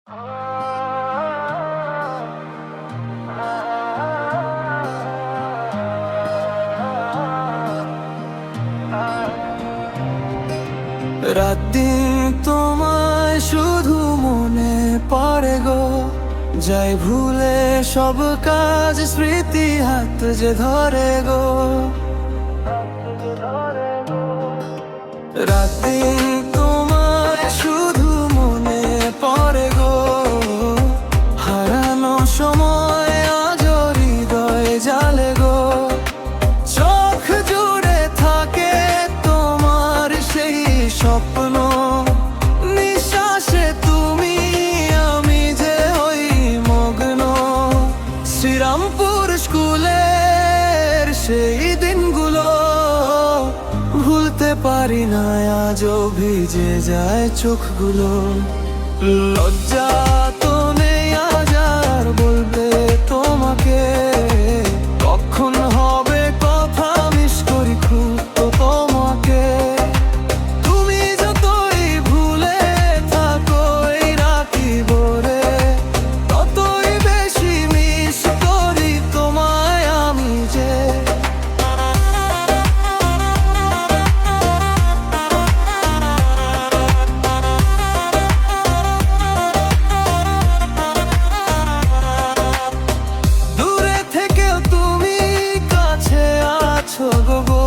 রাত দিন তোমায় শুধু মনে পড়ে গো, যাই ভুলে সব কাজ, স্মৃতি হাত যে ধরে গো। রাত দিন তোমায় শুধু মনে পড়ে গো, হারানো সময় আজ হৃদয় জালে গো। চোখ জুড়ে থাকে তোমার সেই স্বপ্ন, নিঃশ্বাসে তুমি আমি যে হই মগ্ন। শ্রীরামপুর স্কুলের সেই দিনগুলো ভুলতে পারি না, আজও ভিজে যায় চোখগুলো। লজ্জা তো নেই আজ আর বলবে তোমাকে, কখন হবে কথা মিস করি খুব তো তোমাকে। তুমি যতই ভুলে থাকো এই রাখি ভোরে, ততই বেশি মিস করি তোমায় আমি যে। দূরে থেকেও তুমি কাছে আছো গো,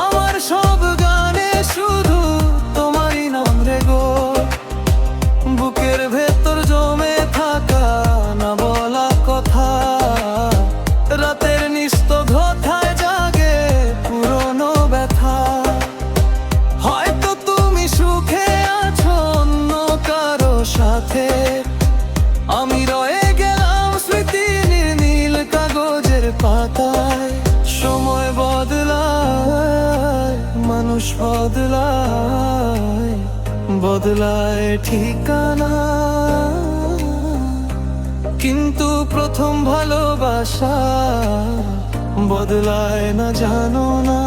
আমার সব গানে শুধু তোমারই নাম রে গো। বুকের ভেতর জমে থাকা না বলা কথা, রাতের নিস্তব্ধতায় জাগে পুরনো ব্যথা। হয়তো তুমি সুখে আছো অন্য কারো সাথে, আমি রয়ে গেলাম স্মৃতির নীল কাগজের পাতায়। সময় বদলায়, মানুষ বদলায়, বদলায় ঠিকানা, কিন্তু প্রথম ভালোবাসা বদলায় না, জানো না।